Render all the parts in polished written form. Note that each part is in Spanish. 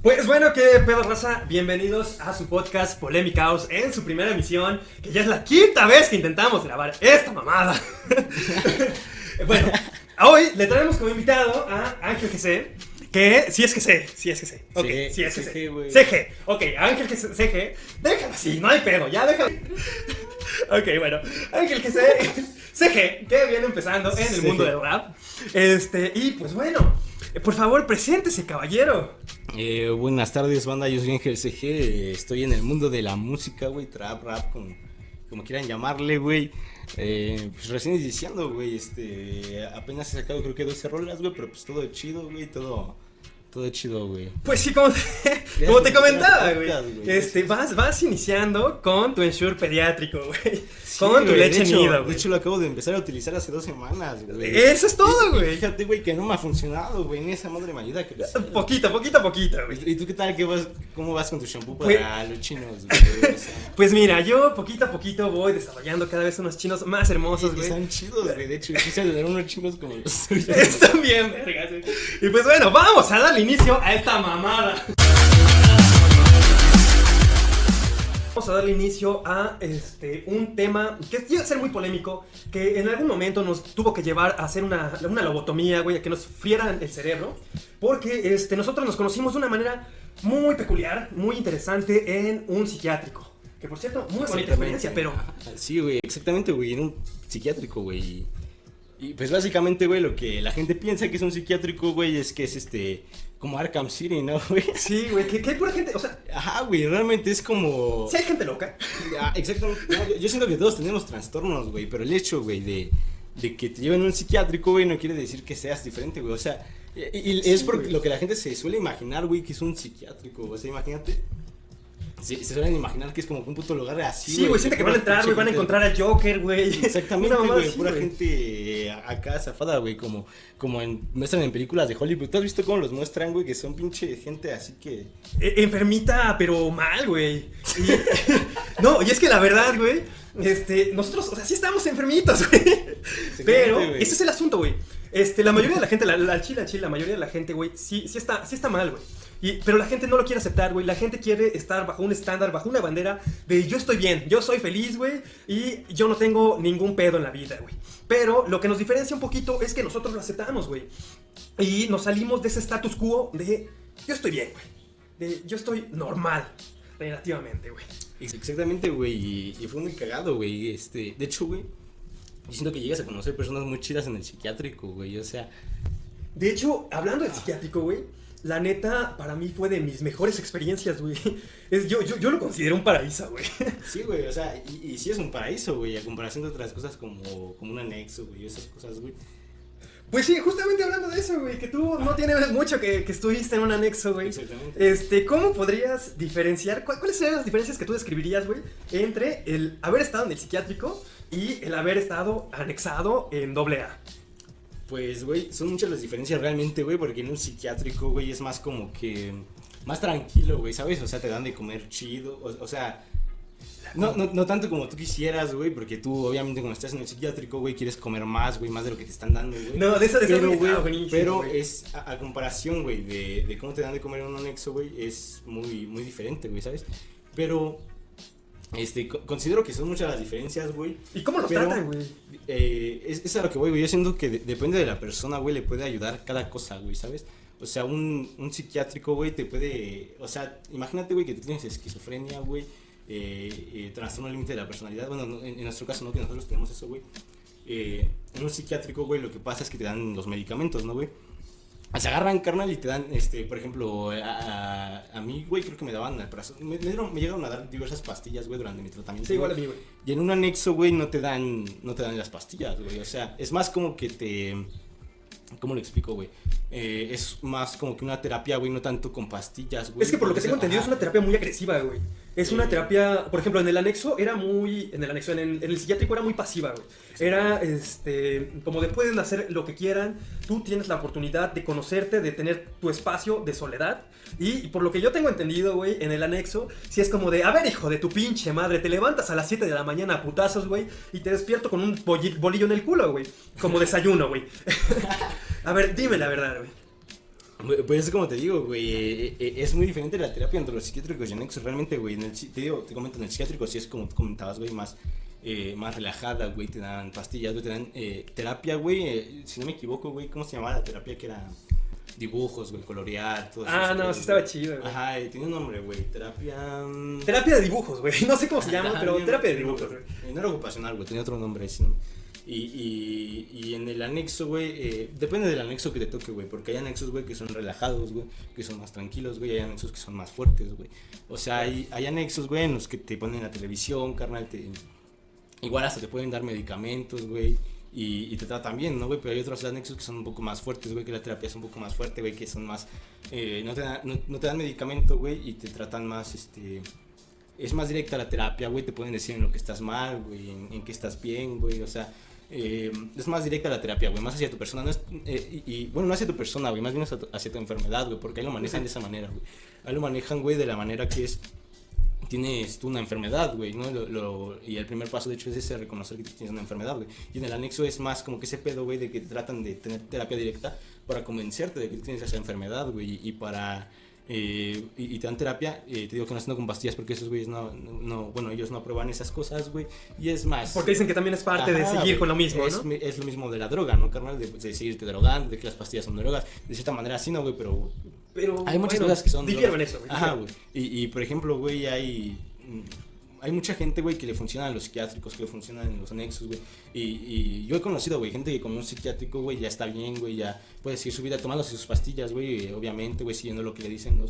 Pues bueno, qué pedo raza, bienvenidos a su podcast Polémicaos en su primera emisión, que ya es la quinta vez que intentamos grabar esta mamada. Bueno, hoy le traemos como invitado a Ángel GC, que sí es que sé, ok, sí es que sé, CG, ok, Ángel CG, déjalo así, no hay pedo, ya déjalo. Ok, bueno, Ángel CG, que viene empezando en el mundo del rap, y pues bueno, por favor, preséntese, caballero. Buenas tardes, banda. Yo soy Ángel CG. Estoy en el mundo de la música, güey. Trap, rap, como quieran llamarle, güey. Pues recién iniciando, güey. Apenas he sacado, creo que 12 rolas, güey. Pero pues todo chido, güey. Todo chido, güey. Pues sí, como te comentaba, güey. Vas iniciando con tu Ensure pediátrico, güey. Sí, con tu leche nido, güey. De hecho, lo acabo de empezar a utilizar hace 2 semanas, güey. Eso es todo, güey. Fíjate, güey, que no me ha funcionado, güey. Ni esa madre me ayuda a crecer. Poquito, güey. ¿Y tú qué tal? ¿Cómo vas con tu shampoo para los chinos, güey? O sea, pues mira, yo poquito a poquito voy desarrollando cada vez unos chinos más hermosos, güey. Están chidos, güey. De hecho, quise tener unos chinos como los tuyos. Están bien, vergas, güey. Y pues bueno, vamos a darle inicio a esta mamada. Vamos a darle inicio a un tema que llega a ser muy polémico, que en algún momento nos tuvo que llevar a hacer una lobotomía, güey, a que nos frieran el cerebro, porque nosotros nos conocimos de una manera muy peculiar, muy interesante en un psiquiátrico. Que por cierto, muy bonita experiencia, pero... Sí, güey, exactamente, güey, en un psiquiátrico, güey. Y pues básicamente, güey, lo que la gente piensa que es un psiquiátrico, güey, es que es como Arkham City, ¿no, güey? Sí, güey, que hay pura gente, o sea... Ajá, güey, realmente es como... Sí hay gente loca. Exactamente. No, yo siento que todos tenemos trastornos, güey, pero el hecho, güey, de que te lleven a un psiquiátrico, güey, no quiere decir que seas diferente, güey, o sea... Y es porque lo que la gente se suele imaginar, güey, que es un psiquiátrico, o sea, imagínate... Se suelen imaginar que es como un puto lugar así. Sí, güey, siente que van a entrar, güey, van a encontrar al Joker, güey. Exactamente, güey, pura gente acá zafada, güey, como muestran en películas de Hollywood. ¿Tú has visto cómo los muestran, güey? Que son pinche gente así que... enfermita, pero mal, güey. No, y es que la verdad, güey, nosotros, o sea, sí estamos enfermitos, güey. Pero, güey. ese es el asunto, güey. La mayoría de la gente, la mayoría de la gente, güey, sí está mal, güey. Pero la gente no lo quiere aceptar, güey. La gente quiere estar bajo un estándar, bajo una bandera de yo estoy bien, yo soy feliz, güey, y yo no tengo ningún pedo en la vida, güey. Pero lo que nos diferencia un poquito es que nosotros lo aceptamos, güey. Y nos salimos de ese status quo de yo estoy bien, güey. De yo estoy normal, relativamente, güey. Exactamente, güey, y fue muy cagado, güey. De hecho, güey, yo siento que llegas a conocer personas muy chidas en el psiquiátrico, güey, o sea... De hecho, hablando del psiquiátrico, güey, la neta, para mí fue de mis mejores experiencias, güey. Yo lo considero un paraíso, güey. Sí, güey, o sea, y sí es un paraíso, güey, a comparación de otras cosas como un anexo, güey, esas cosas, güey. Pues sí, justamente hablando de eso, güey, que tú no tienes mucho que estuviste en un anexo, güey. Exactamente. ¿Cómo podrías diferenciar, cuáles serían las diferencias que tú describirías, güey, entre el haber estado en el psiquiátrico y el haber estado anexado en AA? Pues, güey, son muchas las diferencias realmente, güey, porque en un psiquiátrico, güey, es más como que... Más tranquilo, güey, ¿sabes? O sea, te dan de comer chido, o sea... No tanto como tú quisieras, güey, porque tú, obviamente, cuando estás en el psiquiátrico, güey, quieres comer más, güey, más de lo que te están dando, güey. No, de eso güey, pero es, a comparación, güey, de cómo te dan de comer en un anexo, güey, es muy, muy diferente, güey, ¿sabes? Pero... considero que son muchas las diferencias, güey. ¿Y cómo los tratan, güey? Es a lo que voy, güey. Yo siento que depende de la persona, güey, le puede ayudar cada cosa, güey, ¿sabes? O sea, un psiquiátrico, güey, te puede... O sea, imagínate, güey, que tú tienes esquizofrenia, güey, trastorno límite de la personalidad. Bueno, en nuestro caso, no, que nosotros tenemos eso, güey. En un psiquiátrico, güey, lo que pasa es que te dan los medicamentos, ¿no, güey? Se agarran, carnal, y te dan, por ejemplo, a mí, güey, creo que me daban me llegaron a dar diversas pastillas, güey, durante mi tratamiento. Sí, igual a mí, güey. Y en un anexo, güey, no te dan las pastillas, güey, o sea, es más como que ¿cómo lo explico, güey? Es más como que una terapia, güey, no tanto con pastillas, güey. Es que por lo que tengo entendido es una terapia muy agresiva, güey. Es una terapia, por ejemplo, en el psiquiátrico era muy pasiva, güey. Era, como de pueden hacer lo que quieran, tú tienes la oportunidad de conocerte, de tener tu espacio de soledad. Y por lo que yo tengo entendido, güey, en el anexo, sí es como de, a ver, hijo de tu pinche madre, te levantas a las 7 de la mañana a putazos, güey, y te despierto con un bolillo en el culo, güey. Como desayuno, güey. A ver, dime la verdad, güey. Pues es como te digo, güey, es muy diferente la terapia entre los psiquiátricos y anexos. Realmente, güey, te comento, en el psiquiátrico sí es como tú comentabas, güey, más relajada, güey, te dan pastillas, güey, te dan terapia, güey, si no me equivoco, güey, ¿cómo se llamaba la terapia? Que era dibujos, güey, colorear, todo eso. No, sí estaba chido, güey. Ajá, tenía un nombre, güey, terapia... Terapia de dibujos, güey, no sé cómo se llama, pero terapia de dibujos, güey. No era ocupacional, güey, tenía otro nombre, ¿sí? Y en el anexo, güey, depende del anexo que te toque, güey, porque hay anexos, güey, que son relajados, güey, que son más tranquilos, güey, hay anexos que son más fuertes, güey. O sea, hay anexos, güey, en los que te ponen la televisión, carnal, igual hasta te pueden dar medicamentos, güey, y te tratan bien, ¿no, güey? Pero hay otros anexos que son un poco más fuertes, güey, que la terapia es un poco más fuerte, güey, que son más, no te dan medicamento, güey, y te tratan más, es más directa la terapia, güey, te pueden decir en lo que estás mal, güey, en qué estás bien, güey, o sea... es más directa la terapia, güey, más hacia tu persona, no es, bueno, no hacia tu persona, güey, más bien hacia tu enfermedad, güey, porque ahí lo manejan de esa manera, güey, ahí lo manejan, güey, de la manera que tienes tú una enfermedad, güey, ¿no? Y el primer paso, de hecho, es ese, reconocer que tienes una enfermedad, güey, y en el anexo es más como que ese pedo, güey, de que tratan de tener terapia directa para convencerte de que tienes esa enfermedad, güey, y para... y te dan terapia, te digo que no están con pastillas porque esos güeyes bueno, ellos no aprueban esas cosas, güey, y es más... Porque dicen que también es parte de seguir wey, con lo mismo, ¿no? Es lo mismo de la droga, ¿no, carnal? De seguirte drogando, de que las pastillas son drogas, de cierta manera sí, ¿no, güey? Pero hay muchas cosas que son difiero en eso, güey. Ajá, güey, y por ejemplo, güey, hay mucha gente, güey, que le funcionan los psiquiátricos, que le funcionan en los anexos, güey. Y yo he conocido, güey, gente que con un psiquiátrico, güey, ya está bien, güey, ya puede seguir su vida tomándose sus pastillas, güey, obviamente, güey, siguiendo lo que le dicen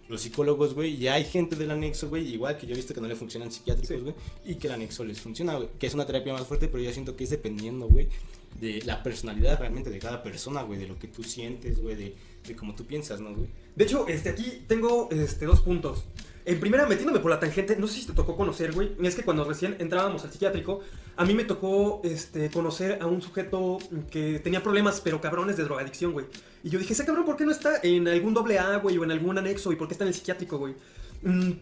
los psicólogos, güey. Y hay gente del anexo, güey, igual que yo he visto que no le funcionan psiquiátricos, güey, y que el anexo les funciona, güey, que es una terapia más fuerte, pero yo siento que es dependiendo, güey, de la personalidad realmente de cada persona, güey, de lo que tú sientes, güey, de cómo tú piensas, ¿no, güey? De hecho, aquí tengo dos puntos. En primera, metiéndome por la tangente, no sé si te tocó conocer, güey. Es que cuando recién entrábamos al psiquiátrico, a mí me tocó conocer a un sujeto que tenía problemas, pero cabrones, de drogadicción, güey. Y yo dije, ese cabrón, ¿por qué no está en algún AA, güey, o en algún anexo? ¿Y por qué está en el psiquiátrico, güey?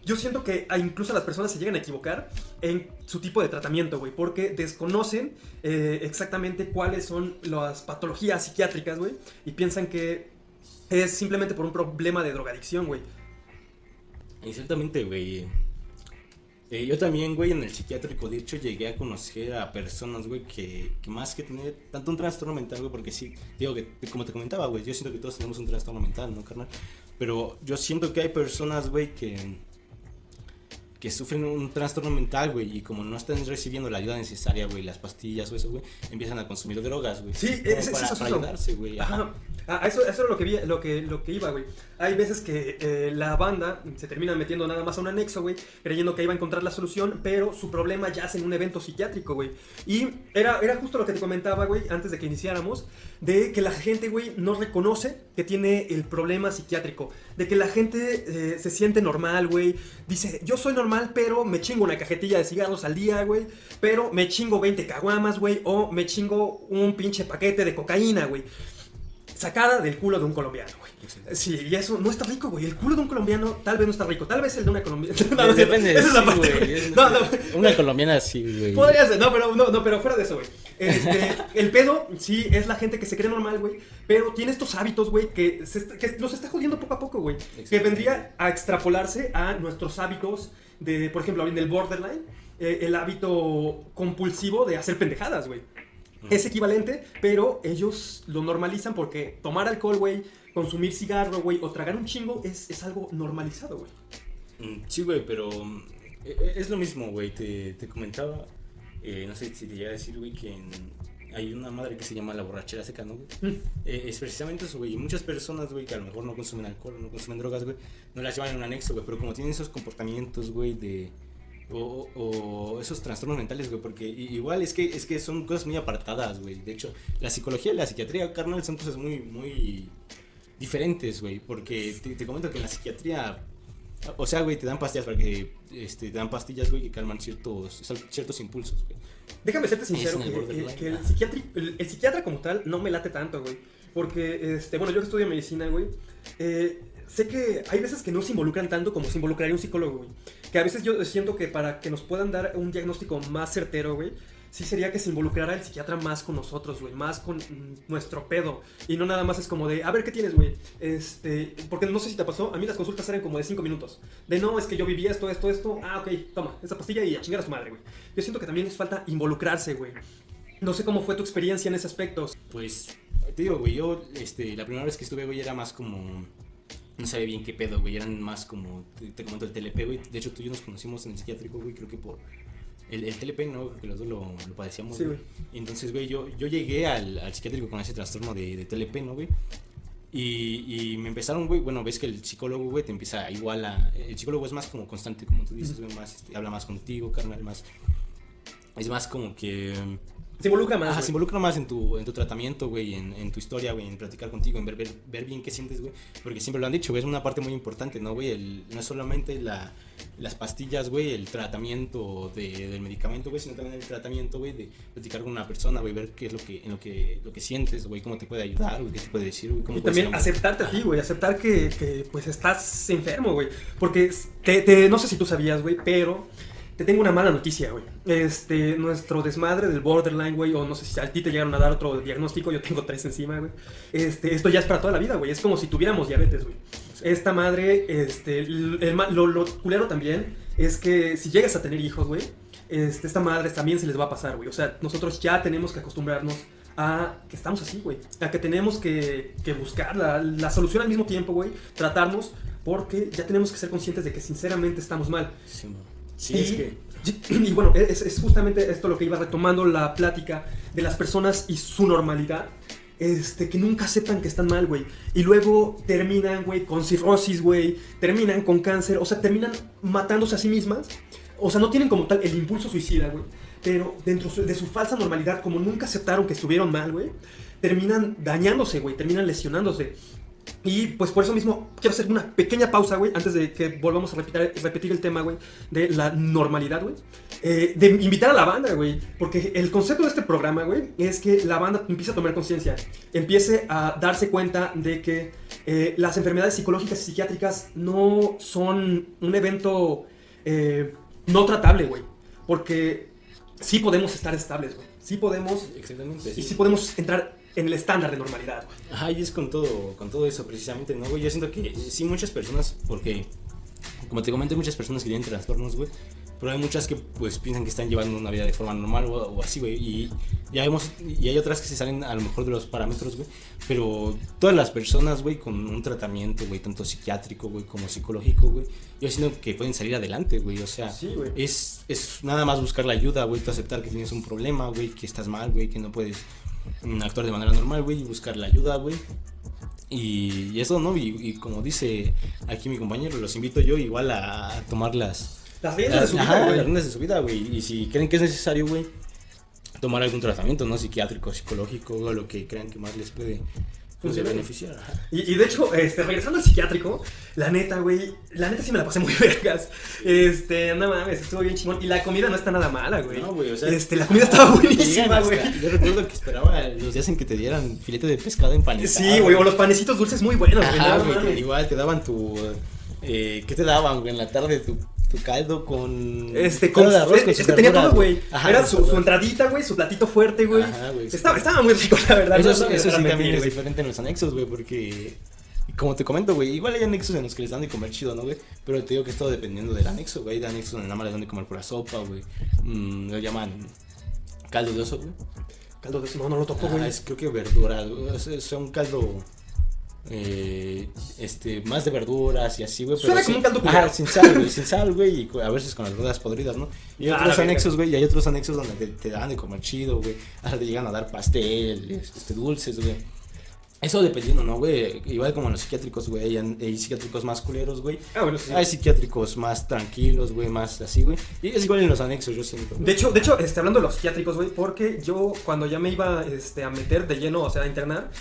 Yo siento que incluso las personas se llegan a equivocar en su tipo de tratamiento, güey, porque desconocen exactamente cuáles son las patologías psiquiátricas, güey, y piensan que es simplemente por un problema de drogadicción, güey. Y ciertamente, güey. Yo también, güey, en el psiquiátrico, de hecho, llegué a conocer a personas, güey, que más que tener tanto un trastorno mental, güey, porque sí, digo que, como te comentaba, güey, yo siento que todos tenemos un trastorno mental, ¿no, carnal? Pero yo siento que hay personas, güey, que sufren un trastorno mental, güey, y como no están recibiendo la ayuda necesaria, güey, las pastillas o eso, güey, empiezan a consumir drogas, güey. Sí, para ayudarse, güey. Ajá. Eso era lo que iba, güey. Hay veces que la banda se termina metiendo nada más a un anexo, güey, creyendo que iba a encontrar la solución, pero su problema yace en un evento psiquiátrico, güey. Y era justo lo que te comentaba, güey, antes de que iniciáramos, de que la gente, güey, no reconoce que tiene el problema psiquiátrico, de que la gente se siente normal, güey, dice, yo soy normal, pero me chingo una cajetilla de cigarros al día, güey, pero me chingo 20 caguamas, güey, o me chingo un pinche paquete de cocaína, güey. Sacada del culo de un colombiano, güey. Sí, y eso no está rico, güey. El culo de un colombiano tal vez no está rico. Tal vez el de una colombiana. No, depende. Esa es la parte, güey. No. Una colombiana sí, güey. Podría ser, pero fuera de eso, güey. El pedo, sí, es la gente que se cree normal, güey. Pero tiene estos hábitos, güey, que los está jodiendo poco a poco, güey. Que vendría a extrapolarse a nuestros hábitos de, por ejemplo, en el borderline, el hábito compulsivo de hacer pendejadas, güey. Es equivalente, pero ellos lo normalizan porque tomar alcohol, güey, consumir cigarro, güey, o tragar un chingo es algo normalizado, güey. Sí, güey, pero es lo mismo, güey. Te comentaba, no sé si te llega a decir, güey, que hay una madre que se llama la borrachera seca, ¿no, güey? Es precisamente eso, güey. Y muchas personas, güey, que a lo mejor no consumen alcohol, no consumen drogas, güey, no las llevan en un anexo, güey, pero como tienen esos comportamientos, güey, o esos trastornos mentales, güey, porque igual es que son cosas muy apartadas, güey. De hecho, la psicología y la psiquiatría, carnal, son cosas muy, muy diferentes, güey, porque te comento que en la psiquiatría, o sea, güey, te dan pastillas para que, te dan pastillas, güey, que calman ciertos impulsos, güey. Déjame serte sincero, que el psiquiatra como tal no me late tanto, güey, porque, bueno, yo que estudio medicina, güey, sé que hay veces que no se involucran tanto como se involucraría un psicólogo, güey. Que a veces yo siento que para que nos puedan dar un diagnóstico más certero, güey, sí sería que se involucrara el psiquiatra más con nosotros, güey, más con nuestro pedo. Y no nada más es como de, a ver, ¿qué tienes, güey? Porque no sé si te pasó, a mí las consultas eran como de 5 minutos. De no, es que yo viví esto, ok, toma, esa pastilla y a chingar a su madre, güey. Yo siento que también es falta involucrarse, güey. No sé cómo fue tu experiencia en ese aspecto. Pues, te digo, güey, yo, la primera vez que estuve, güey, era más como... No sabía bien qué pedo, güey, eran más como, te comento, el TLP, güey. De hecho, tú y yo nos conocimos en el psiquiátrico, güey, creo que por... El TLP, ¿no? Porque los dos lo padecíamos, sí, güey. Entonces, güey, yo llegué al psiquiátrico con ese trastorno de TLP, ¿no, güey? Y me empezaron, güey, bueno, ves que el psicólogo, güey, te empieza igual a... El psicólogo es más como constante, como tú dices, güey, más, habla más contigo, carnal, más... Es más como que... Se involucra más. Ajá, se involucra más en tu tratamiento, güey, en tu historia, güey, en platicar contigo, en ver bien qué sientes, güey. Porque siempre lo han dicho, güey, es una parte muy importante, ¿no, güey? No es solamente las pastillas, güey, el tratamiento del medicamento, güey, sino también el tratamiento, güey, de platicar con una persona, güey, ver qué es lo que sientes, güey, cómo te puede ayudar, güey, qué te puede decir, güey. Y también aceptarte a ti, güey, aceptar que pues estás enfermo, güey. Porque no sé si tú sabías, güey, pero... Te tengo una mala noticia, güey. Nuestro desmadre del borderline, güey, o no sé si a ti te llegaron a dar otro diagnóstico, yo tengo 3 encima, güey. Esto ya es para toda la vida, güey. Es como si tuviéramos diabetes, güey. Esta madre, lo culero también es que si llegas a tener hijos, güey, esta madre también se les va a pasar, güey. O sea, nosotros ya tenemos que acostumbrarnos a que estamos así, güey. A que tenemos que buscar la solución al mismo tiempo, güey. Tratarnos, porque ya tenemos que ser conscientes de que sinceramente estamos mal. Sí, sí, y bueno, es justamente esto lo que iba retomando la plática de las personas y su normalidad. Que nunca aceptan que están mal, güey. Y luego terminan, güey, con cirrosis, güey. Terminan con cáncer. O sea, terminan matándose a sí mismas. O sea, no tienen como tal el impulso suicida, güey. Pero dentro de su falsa normalidad, como nunca aceptaron que estuvieron mal, güey, terminan dañándose, güey. Terminan lesionándose. Y pues por eso mismo quiero hacer una pequeña pausa, güey, antes de que volvamos a repetir el tema, güey, de la normalidad, güey. De invitar a la banda, güey. Porque el concepto de este programa, güey, es que la banda empiece a tomar conciencia. Empiece a darse cuenta de que las enfermedades psicológicas y psiquiátricas no son un evento no tratable, güey. Porque sí podemos estar estables, güey. Sí podemos... Exactamente. Y sí podemos entrar en el estándar de normalidad, güey. Ajá, y es con todo eso precisamente, ¿no, güey? Yo siento que sí muchas personas, porque como te comenté, muchas personas que tienen trastornos, güey, pero hay muchas que pues piensan que están llevando una vida de forma normal o así, güey, y hay otras que se salen a lo mejor de los parámetros, güey, pero todas las personas, güey, con un tratamiento, güey, tanto psiquiátrico, güey, como psicológico, güey, yo siento que pueden salir adelante, güey, o sea, sí, güey. Es nada más buscar la ayuda, güey, tú aceptar que tienes un problema, güey, que estás mal, güey, que no puedes actuar de manera normal, güey, y buscar la ayuda, güey. Y eso, ¿no? Y como dice aquí mi compañero, los invito yo igual a tomar las riendas de su vida, güey. Las riendas de su vida, güey. Y si creen que es necesario, güey, tomar algún tratamiento, ¿no? Psiquiátrico, psicológico, o lo que crean que más les puede beneficiar. Y de hecho, regresando al psiquiátrico, la neta, güey, sí me la pasé muy vergas. No mames, estuvo bien chingón. Y la comida no está nada mala, güey. No, güey, o sea, la comida estaba buenísima, güey. Yo recuerdo que esperaba los días en que te dieran filete de pescado empanizado. Sí, güey, o los panecitos dulces muy buenos, güey. Ajá, güey, igual te daban ¿qué te daban, güey, en la tarde? Tu caldo con... con de arroz, con es que tenía todo, güey. Era su entradita, güey, su platito fuerte, güey. Ajá, güey. Estaba muy rico, la verdad. Eso sí también es diferente en los anexos, güey, porque... Como te comento, güey, igual hay anexos en los que les dan de comer chido, ¿no, güey? Pero te digo que es todo dependiendo del anexo, güey. Hay anexos donde nada más les dan de comer pura sopa, güey. Lo llaman caldo de oso, güey. Caldo de oso, no lo toco, güey. Creo que verduras, es un caldo... más de verduras y así, güey. Suena como un caldo culero. Sin sal, güey, y a veces con las verduras podridas, ¿no? Y hay otros anexos, güey, y hay otros anexos donde te dan de comer chido, güey. Hasta te llegan a dar pastel, dulces, güey. Eso dependiendo, ¿no, güey? Igual como en los psiquiátricos, güey, hay psiquiátricos más culeros, güey. Bueno, sí. Hay psiquiátricos más tranquilos, güey, más así, güey. Y es igual en los anexos, yo siento. De hecho, hablando de los psiquiátricos, güey, porque yo cuando ya me iba a meter de lleno, o sea, a internar,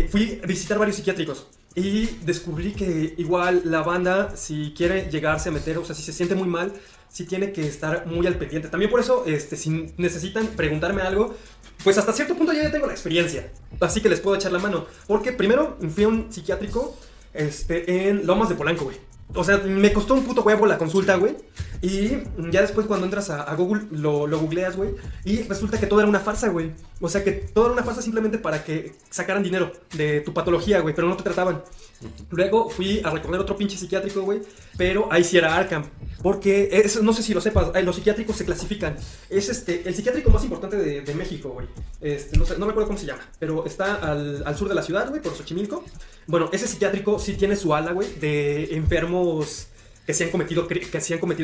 fui a visitar varios psiquiátricos. Y descubrí que igual la banda, si quiere llegarse a meter, o sea, si se siente muy mal, sí tiene que estar muy al pendiente. También por eso, si necesitan preguntarme algo, pues hasta cierto punto ya tengo la experiencia. Así que les puedo echar la mano. Porque primero fui a un psiquiátrico en Lomas de Polanco, güey. O sea, me costó un puto huevo la consulta, güey. Y ya después cuando entras a Google lo googleas, güey, y resulta que todo era una farsa, güey. O sea, que todo era una farsa simplemente para que sacaran dinero de tu patología, güey, pero no te trataban. Luego fui a recorrer otro pinche psiquiátrico, güey, pero ahí sí era Arkham. Porque, no sé si lo sepas, los psiquiátricos se clasifican. Es el psiquiátrico más importante de México, güey. No sé, no recuerdo cómo se llama, pero está al sur de la ciudad, güey, por Xochimilco. Bueno, ese psiquiátrico sí tiene su ala, güey, de enfermos que se han cometido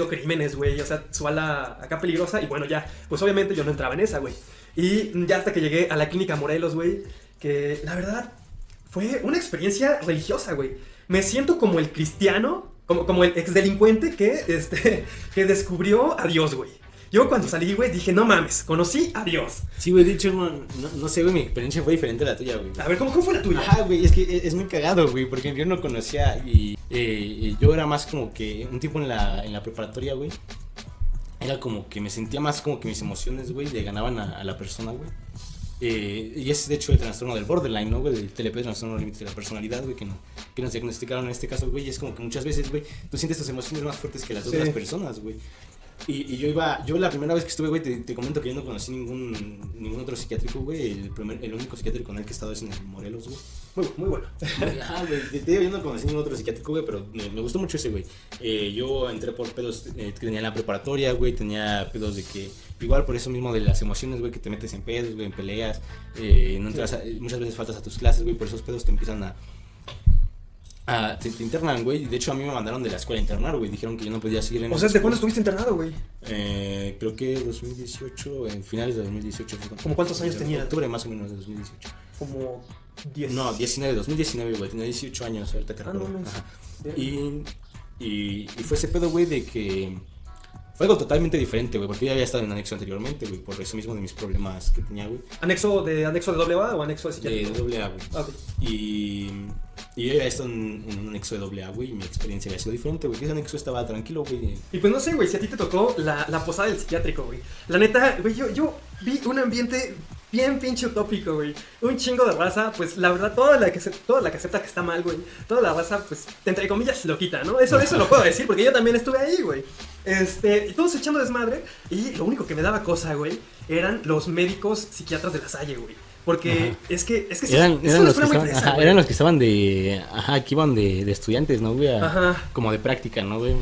crímenes, güey. O sea, su ala acá peligrosa. Y bueno, ya, pues obviamente yo no entraba en esa, güey. Y ya hasta que llegué a la clínica Morelos, güey, que la verdad fue una experiencia religiosa, güey. Me siento como el cristiano, como el exdelincuente que descubrió a Dios, güey. Yo cuando salí, güey, dije, no mames, conocí a Dios. Sí, güey, de hecho, no sé, güey, mi experiencia fue diferente a la tuya, güey. A ver, ¿cómo fue la tuya? Ajá, güey, es que es muy cagado, güey, porque yo no conocía y yo era más como que un tipo en la preparatoria, güey. Era como que me sentía más como que mis emociones, güey, le ganaban a la persona, güey. Y es de hecho el trastorno del borderline, ¿no, güey? Del TLP, el trastorno límite de la personalidad, güey, que nos diagnosticaron en este caso, güey. Y es como que muchas veces, güey, tú sientes tus emociones más fuertes que las otras personas, güey. Y yo la primera vez que estuve, güey, te comento que yo no conocí ningún otro psiquiátrico, güey. El único psiquiátrico con el que he estado es en el Morelos, güey. Muy bueno. Güey, te digo, yo no conocí ningún otro psiquiátrico, güey, pero me gustó mucho ese, güey. Yo entré por pedos que tenía en la preparatoria, güey, tenía pedos de que, igual por eso mismo de las emociones, güey, que te metes en pedos, güey, en peleas, no entras muchas veces faltas a tus clases, güey, por esos pedos te empiezan te internan, güey. De hecho, a mí me mandaron de la escuela a internar, güey. Dijeron que yo no podía seguir en. O sea, ¿desde cuándo estuviste internado, güey? Creo que 2018, en finales de 2018. ¿Cómo cuántos años tenías? Octubre más o menos de 2018. Como 10. No, 2019, güey. Tenía 18 años, ahorita que recuerdo. Y fue ese pedo, güey, de que fue algo totalmente diferente, güey, porque yo ya había estado en anexo anteriormente, güey, por eso mismo de mis problemas que tenía, güey. ¿Anexo de AA o anexo de psiquiátrico? De AA, güey. Okay. Y yo había estado en un anexo de AA, güey, y mi experiencia había sido diferente, güey. Ese anexo estaba tranquilo, güey. Y pues no sé, güey, si a ti te tocó la posada del psiquiátrico, güey. La neta, güey, yo vi un ambiente bien pinche utópico, güey. Un chingo de raza, pues la verdad, toda la que acepta que está mal, güey. Toda la raza, pues, entre comillas, lo quita, ¿no? Eso lo puedo decir, porque yo también estuve ahí, güey. Y todos echando desmadre. Y lo único que me daba cosa, güey, eran los médicos psiquiatras de la Salle, güey. Porque es que eran los que estaban que iban de estudiantes, ¿no, güey? Como de práctica, ¿no, güey?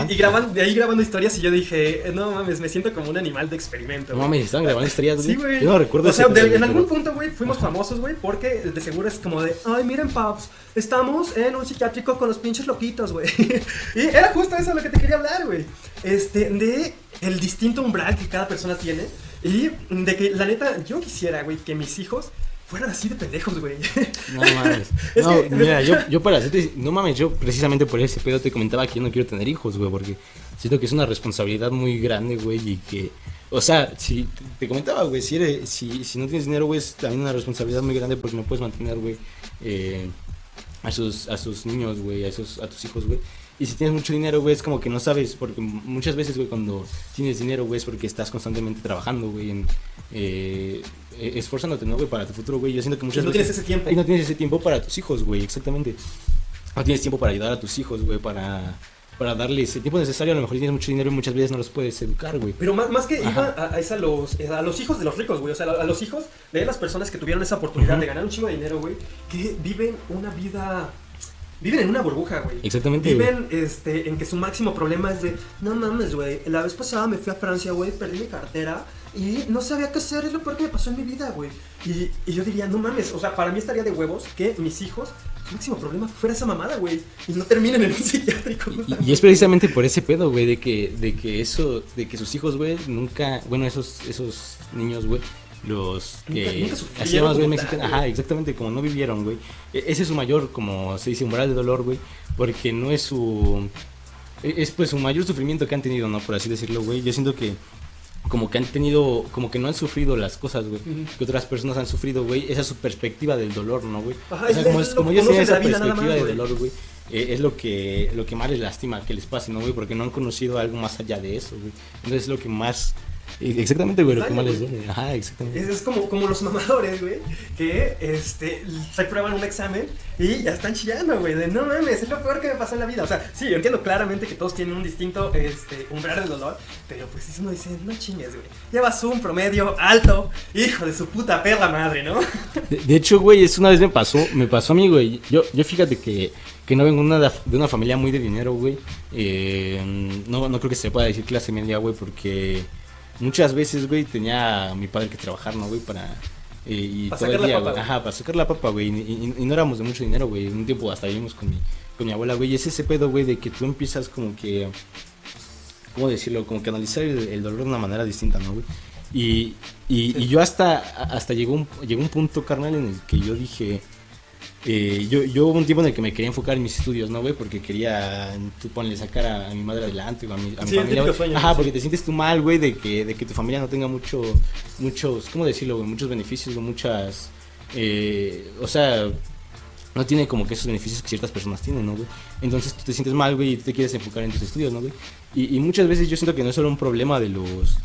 Y grabando historias y yo dije, no mames, me siento como un animal de experimento. No mames, estaban grabando historias, güey. Sí, güey. Yo no recuerdo. O sea, en algún punto, güey, fuimos famosos, güey, porque de seguro es como de, ay, miren, paps, estamos en un psiquiátrico con los pinches loquitos, güey. Y era justo eso de lo que te quería hablar, güey. De el distinto umbral que cada persona tiene. Y de que, la neta, yo quisiera, güey, que mis hijos fueran así de pendejos, güey. No mames. No, mira, yo para hacerte... No mames, yo precisamente por ese pedo te comentaba que yo no quiero tener hijos, güey, porque siento que es una responsabilidad muy grande, güey, y que... O sea, si te comentaba, güey, si no tienes dinero, güey, es también una responsabilidad muy grande porque no puedes mantener, güey, a sus niños, güey, a tus hijos, güey. Y si tienes mucho dinero, güey, es como que no sabes, porque muchas veces, güey, cuando tienes dinero, güey, es porque estás constantemente trabajando, güey, esforzándote, ¿no, güey, para tu futuro, güey. Yo siento que muchas veces... No tienes ese tiempo. Y no tienes ese tiempo para tus hijos, güey, exactamente. No tienes tiempo para ayudar a tus hijos, güey, para darles el tiempo necesario. A lo mejor tienes mucho dinero y muchas veces no los puedes educar, güey. Pero más que iba a los hijos de los ricos, güey. O sea, a los hijos de las personas que tuvieron esa oportunidad de ganar un chingo de dinero, güey, que viven una vida... Viven en una burbuja, güey. Exactamente. Viven en que su máximo problema es de, no mames, güey, la vez pasada me fui a Francia, güey, perdí mi cartera y no sabía qué hacer, es lo peor que me pasó en mi vida, güey. Y yo diría, no mames, o sea, para mí estaría de huevos que mis hijos, su máximo problema fuera esa mamada, güey, y no terminen en un psiquiátrico. Y es precisamente por ese pedo, güey, de que sus hijos, güey, nunca, bueno, esos niños, güey, los que hacíamos, güey, exactamente, como no vivieron, güey. Ese es su mayor, como se dice, umbral de dolor, güey, porque no es es pues su mayor sufrimiento que han tenido, ¿no? Por así decirlo, güey. Yo siento que como que no han sufrido las cosas, güey, que otras personas han sufrido, güey. Esa es su perspectiva del dolor, ¿no, güey? Ajá, o sea, como ellos tienen esa perspectiva del dolor, güey, es lo que más les lastima que les pase, ¿no, güey? Porque no han conocido algo más allá de eso, güey. Entonces es lo que más Exactamente, güey, lo que Daño, más les güey. duele. Ajá, exactamente. Es como los mamadores, güey, que reprueban un examen y ya están chillando, güey, de no mames, es lo peor que me pasó en la vida. O sea, sí, yo entiendo claramente que todos tienen un distinto umbral del dolor, pero pues si uno dice, no chingues, güey, llevas un promedio alto, hijo de su puta perra madre, ¿no? De hecho, güey, eso una vez me pasó a mí, güey. Yo fíjate que no vengo de una familia muy de dinero, güey. No creo que se pueda decir clase media, güey, porque muchas veces, güey, tenía mi padre que trabajar, ¿no, güey? Y Para todo el sacar la día, papa, güey. Ajá, para sacar la papa, güey. Y no éramos de mucho dinero, güey. Un tiempo hasta vivimos con mi abuela, güey. Y es ese pedo, güey, de que tú empiezas como que... ¿Cómo decirlo? Como que analizar el dolor de una manera distinta, ¿no, güey? Y yo hasta llegó un punto, carnal, en el que yo dije... yo hubo un tiempo en el que me quería enfocar en mis estudios, ¿no, güey? Porque quería, tú ponle, sacar a mi madre adelante, o a mi familia, güey. sueño, Ajá, sí. porque te sientes tú mal, güey, de que tu familia no tenga muchos, ¿cómo decirlo, güey? Muchos beneficios, güey, o sea, no tiene como que esos beneficios que ciertas personas tienen, ¿no, güey? Entonces tú te sientes mal, güey, y tú te quieres enfocar en tus estudios, ¿no, güey? Y muchas veces yo siento que no es solo un problema de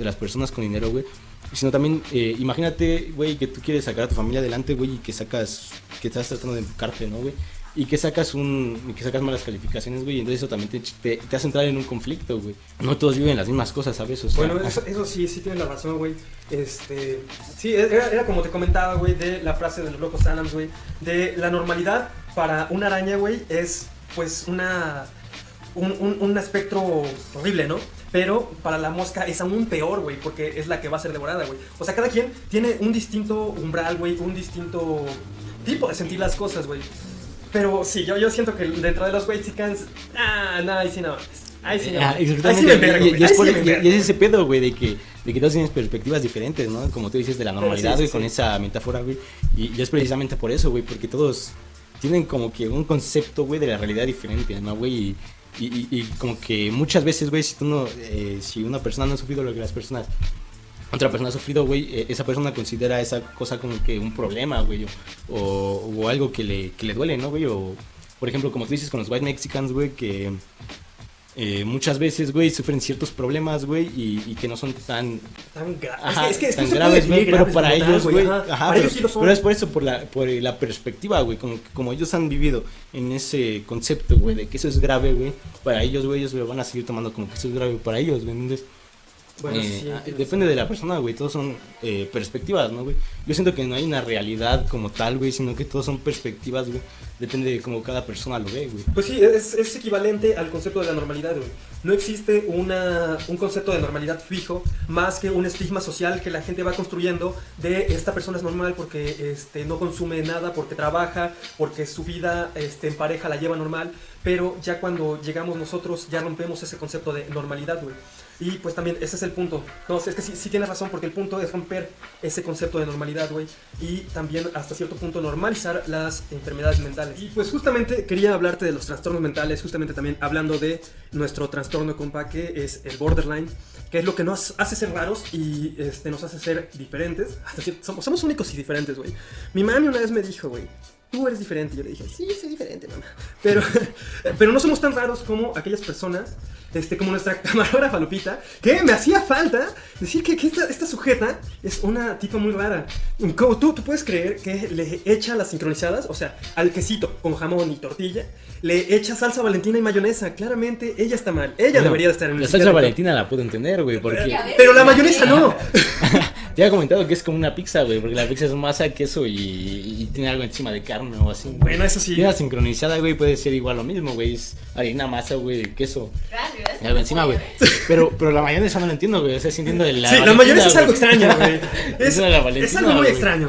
las personas con dinero, güey, sino también, imagínate, güey, que tú quieres sacar a tu familia adelante, güey, y que estás tratando de enfocarte, ¿no, güey? Y que sacas malas calificaciones, güey, y entonces eso también te hace entrar en un conflicto, güey. No todos viven las mismas cosas, ¿sabes? O sea, Bueno, eso sí tienes la razón, güey. Sí, era como te comentaba, güey, de la frase de los locos Adams, güey, de la normalidad para una araña, güey, es pues un espectro horrible, ¿no? Pero para la mosca es aún peor, güey, porque es la que va a ser devorada, güey. O sea, cada quien tiene un distinto umbral, güey, un distinto tipo de sentir las cosas, güey. Pero sí, yo siento que dentro de los Whitexicans, no, ahí sí no. Ahí sí no. Exactamente. Ahí sí me envergo, güey. Y es ese pedo, güey, de que todos tienen perspectivas diferentes, ¿no? Como tú dices, de la normalidad, güey, con esa metáfora, güey. Y es precisamente por eso, güey, porque todos tienen como que un concepto, güey, de la realidad diferente, ¿no, güey? Y como que muchas veces, güey, si una persona no ha sufrido lo que otra persona ha sufrido, güey, esa persona considera esa cosa como que un problema, güey, o algo que le duele, ¿no, güey? O, por ejemplo, como tú dices con los white Mexicans, güey, que muchas veces, güey, sufren ciertos problemas, güey, y que no son tan graves. Ajá, Es que tan se puede graves, güey, definir pero graves para como tal, ellos, güey, para ellos sí lo son. pero es por eso, por la perspectiva, güey, como ellos han vivido en ese concepto, güey, de que eso es grave, güey, para ellos, güey, ellos lo van a seguir tomando como que eso es grave para ellos, güey, entonces... Bueno, sí, depende de la persona, güey, todos son perspectivas, ¿no, güey? Yo siento que no hay una realidad como tal, güey, sino que todos son perspectivas, güey, depende de cómo cada persona lo ve, güey. Pues sí, es equivalente al concepto de la normalidad, güey. No existe un concepto de normalidad fijo, más que un estigma social que la gente va construyendo de esta persona es normal porque no consume nada, porque trabaja, porque su vida en pareja la lleva normal, pero ya cuando llegamos nosotros ya rompemos ese concepto de normalidad, güey. Y pues también ese es el punto. No, es que sí tienes razón, porque el punto es romper ese concepto de normalidad, güey. Y también hasta cierto punto normalizar las enfermedades mentales. Y pues justamente quería hablarte de los trastornos mentales, justamente también hablando de nuestro trastorno, compa, que es el borderline, que es lo que nos hace ser raros y nos hace ser diferentes. Hasta somos únicos y diferentes, güey. Mi mami una vez me dijo, güey, tú eres diferente. Yo le dije, sí, soy diferente, mamá. Pero no somos tan raros como aquellas personas, como nuestra camarógrafa Lupita, que me hacía falta decir que esta sujeta es una tipa muy rara. Como tú puedes creer que le echa las sincronizadas, o sea, al quesito con jamón y tortilla, le echa salsa valentina y mayonesa. Claramente ella está mal. Ella debería de estar en el La salsa valentina la puedo entender, güey, porque... Pero la mayonesa no. Te había comentado que es como una pizza, güey, porque la pizza es masa, queso y tiene algo encima de carne o así. Bueno, eso sí. Y una sincronizada, güey, puede ser igual lo mismo, güey. Es harina, masa, güey, queso. Y algo encima, güey. Pero la mayonesa no lo entiendo, güey. O sea, sí entiendo de la... Sí, la mayonesa es algo extraño, güey. Es algo muy extraño.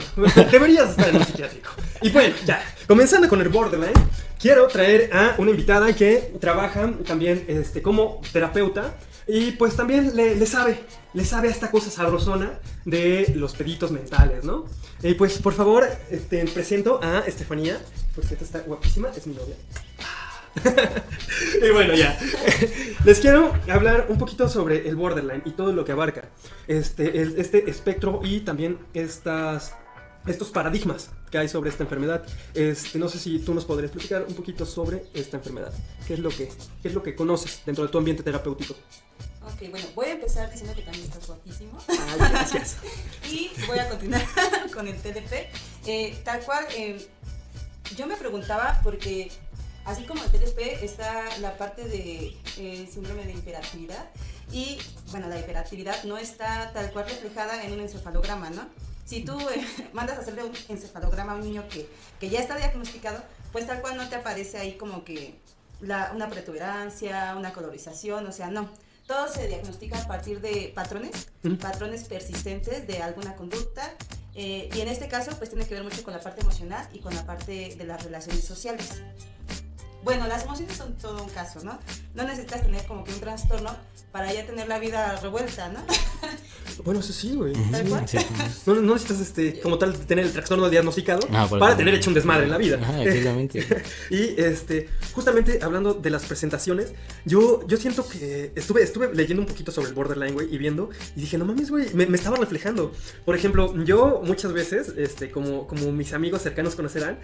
Deberías estar en un psiquiátrico. Y bueno, ya. Comenzando con el borderline, quiero traer a una invitada que trabaja también como terapeuta. Y pues también le sabe a esta cosa sabrosona de los peditos mentales, ¿no? Y pues por favor, presento a Estefanía, porque esta está guapísima, es mi novia. Y bueno, ya. Les quiero hablar un poquito sobre el borderline y todo lo que abarca. Este espectro y también estos paradigmas que hay sobre esta enfermedad. No sé si tú nos podrías explicar un poquito sobre esta enfermedad. ¿Qué es lo que conoces dentro de tu ambiente terapéutico? Ok, bueno, voy a empezar diciendo que también estás guapísimo. Ay, gracias. Y voy a continuar con el TDP. Tal cual, yo me preguntaba porque así como el TDP está la parte de síndrome de hiperactividad y bueno, la hiperactividad no está tal cual reflejada en un encefalograma, ¿no? Si tú mandas a hacerle un encefalograma a un niño que ya está diagnosticado, pues tal cual no te aparece ahí como que una protuberancia, una colorización, o sea, no. Todo se diagnostica a partir de patrones persistentes de alguna conducta, y en este caso pues tiene que ver mucho con la parte emocional y con la parte de las relaciones sociales. Bueno, las emociones son todo un caso, ¿no? No necesitas tener como que un trastorno para ya tener la vida revuelta, ¿no? Bueno, eso sí, güey. ¿Tal cual? Sí. No necesitas, como tal, tener el trastorno diagnosticado Por para tener hecho un desmadre en la vida. Exactamente. Y justamente hablando de las presentaciones, yo siento que estuve leyendo un poquito sobre el borderline, güey, y viendo, y dije, no mames, güey, me estaba reflejando. Por ejemplo, yo muchas veces, como mis amigos cercanos conocerán,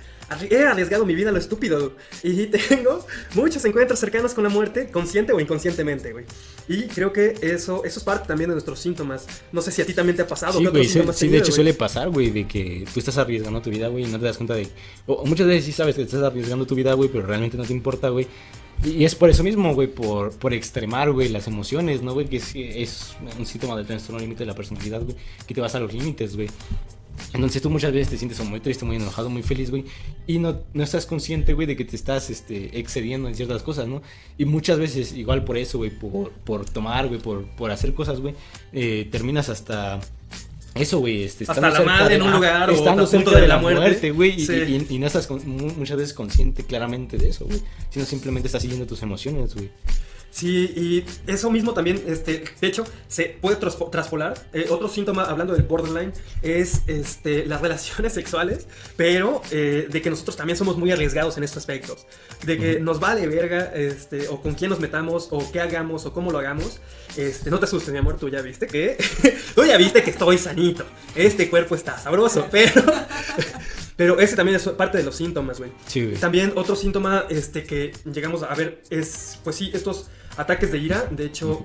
he arriesgado mi vida a lo estúpido, y tengo muchos encuentros cercanos con la muerte, consciente o inconscientemente, güey. Y creo que eso es parte también de nuestros síntomas. No sé si a ti también te ha pasado. Sí, güey, sí, de hecho suele pasar, güey, de que tú estás arriesgando tu vida, güey, y no te das cuenta de... O muchas veces sí sabes que estás arriesgando tu vida, güey, pero realmente no te importa, güey. Y es por eso mismo, güey, por extremar, güey, las emociones, ¿no, güey? Que es un síntoma del trastorno límite de la personalidad, güey, que te vas a los límites, güey. Entonces tú muchas veces te sientes muy triste, muy enojado, muy feliz, güey, y no estás consciente, güey, de que te estás excediendo en ciertas cosas, ¿no? Y muchas veces, igual por eso, güey, por tomar, güey, por hacer cosas, güey, terminas hasta... Eso, güey, hasta la madre en un lugar o estando a punto cerca de la muerte, güey, sí. y no estás muchas veces consciente claramente de eso, güey, sino simplemente estás siguiendo tus emociones, güey. Sí, y eso mismo también, de hecho, se puede traspolar. Otro síntoma, hablando del borderline, es las relaciones sexuales, pero de que nosotros también somos muy arriesgados en estos aspectos. De que nos vale verga, o con quién nos metamos, o qué hagamos, o cómo lo hagamos. No te asustes, mi amor, tú ya viste que estoy sanito. Este cuerpo está sabroso, pero ese también es parte de los síntomas, güey. Sí, güey. También otro síntoma que llegamos a ver es, pues sí, estos ataques de ira. De hecho,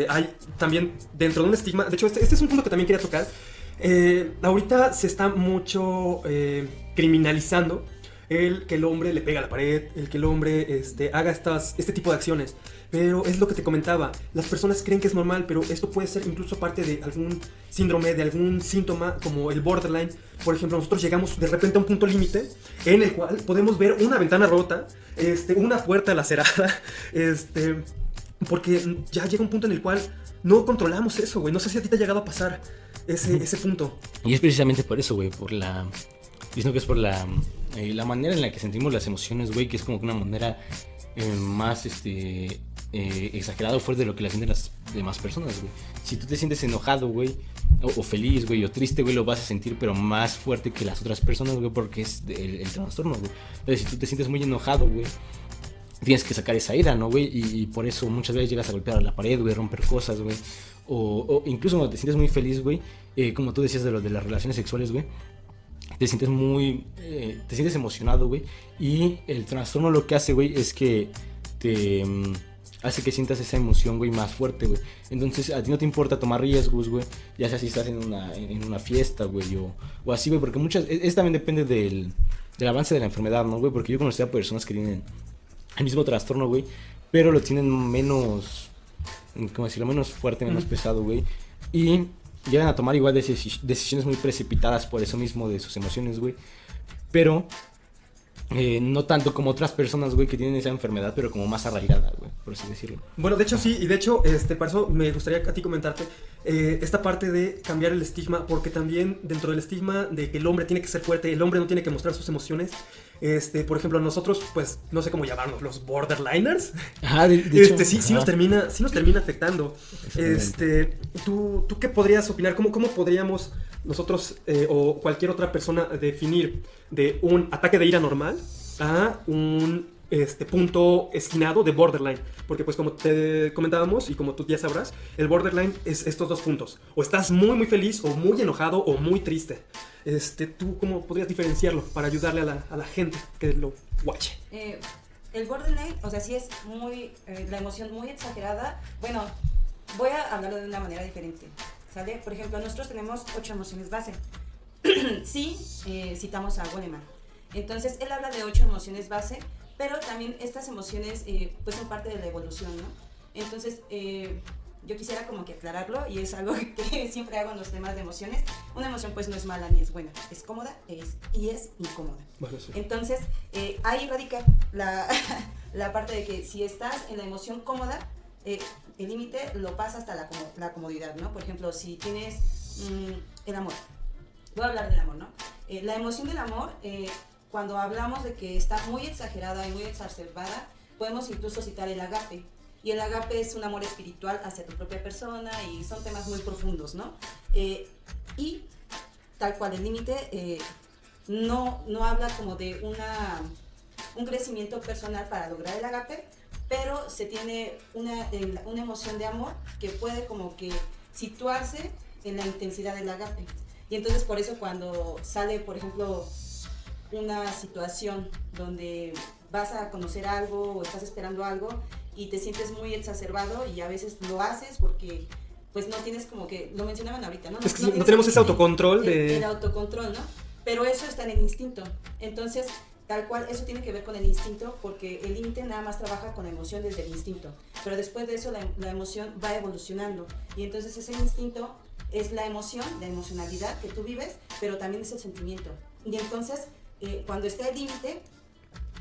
hay también dentro de un estigma. De hecho, este es un punto que también quería tocar. Ahorita se está mucho criminalizando que el hombre le pega a la pared, el que el hombre haga este tipo de acciones. Pero es lo que te comentaba, las personas creen que es normal, pero esto puede ser incluso parte de algún síndrome, de algún síntoma como el borderline. Por ejemplo, nosotros llegamos de repente a un punto límite en el cual podemos ver una ventana rota, una puerta lacerada, porque ya llega un punto en el cual no controlamos eso, güey. No sé si a ti te ha llegado a pasar ese punto. Y es precisamente por eso, güey, diciendo que es por la manera en la que sentimos las emociones, güey, que es como que una manera más exagerado fuerte de lo que la sienten las demás personas, güey. Si tú te sientes enojado, güey, o feliz, güey, o triste, güey, lo vas a sentir pero más fuerte que las otras personas, güey, porque es el trastorno, güey. Entonces, si tú te sientes muy enojado, güey, tienes que sacar esa ira, ¿no, güey? Y por eso muchas veces llegas a golpear a la pared, güey, romper cosas, güey. O incluso cuando te sientes muy feliz, güey, como tú decías de las relaciones sexuales, güey, te sientes te sientes emocionado, güey. Y el trastorno lo que hace, güey, es que te hace que sientas esa emoción, güey, más fuerte, güey. Entonces a ti no te importa tomar riesgos, güey, ya sea si estás en una fiesta, güey, o así, güey, porque eso también depende del avance de la enfermedad, ¿no, güey? Porque yo conocí a personas que tienen el mismo trastorno, güey, pero lo tienen menos, ¿cómo decirlo? Menos fuerte, menos pesado, güey. Y llegan a tomar igual decisiones muy precipitadas por eso mismo de sus emociones, güey. Pero no tanto como otras personas, güey, que tienen esa enfermedad, pero como más arraigada, güey, por así decirlo. Bueno, de hecho sí, y de hecho, para eso me gustaría a ti comentarte esta parte de cambiar el estigma, porque también dentro del estigma de que el hombre tiene que ser fuerte, el hombre no tiene que mostrar sus emociones. Por ejemplo, nosotros, pues, no sé cómo llamarnos, los borderliners. Ajá, de hecho, sí nos termina afectando. ¿Tú qué podrías opinar? ¿Cómo podríamos nosotros o cualquier otra persona definir de un ataque de ira normal a un punto esquinado de borderline? Porque pues como te comentábamos y como tú ya sabrás, el borderline es estos dos puntos. O estás muy muy feliz, o muy enojado, o muy triste. ¿Tú cómo podrías diferenciarlo para ayudarle a la gente que lo watche? el borderline, o sea, sí es muy, la emoción muy exagerada. Bueno, voy a hablarlo de una manera diferente, ¿sale? Por ejemplo, nosotros tenemos 8 emociones base. Sí, citamos a Goleman. Entonces, él habla de 8 emociones base, pero también estas emociones pues son parte de la evolución, ¿no? Entonces, yo quisiera como que aclararlo, y es algo que siempre hago en los temas de emociones. Una emoción pues no es mala ni es buena, es cómoda y es incómoda. Bueno, sí. Entonces, ahí radica la parte de que si estás en la emoción cómoda, el límite lo pasa hasta la comodidad, ¿no? Por ejemplo, si tienes el amor, voy a hablar del amor, ¿no? La emoción del amor, cuando hablamos de que está muy exagerada y muy exacerbada, podemos incluso citar el agape. Y el agape es un amor espiritual hacia tu propia persona, y son temas muy profundos, ¿no? Y tal cual, el límite no habla como de un crecimiento personal para lograr el agape, pero se tiene una emoción de amor que puede como que situarse en la intensidad del agape. Y entonces por eso cuando sale, por ejemplo, una situación donde vas a conocer algo o estás esperando algo y te sientes muy exacerbado, y a veces lo haces porque pues no tienes, como que lo mencionaban ahorita, ¿no? Es que no tenemos ese autocontrol de... El autocontrol, ¿no? Pero eso está en el instinto. Entonces, tal cual, eso tiene que ver con el instinto, porque el límite nada más trabaja con la emoción desde el instinto. Pero después de eso la emoción va evolucionando. Y entonces ese instinto es la emoción, la emocionalidad que tú vives, pero también es el sentimiento. Y entonces, cuando está el límite,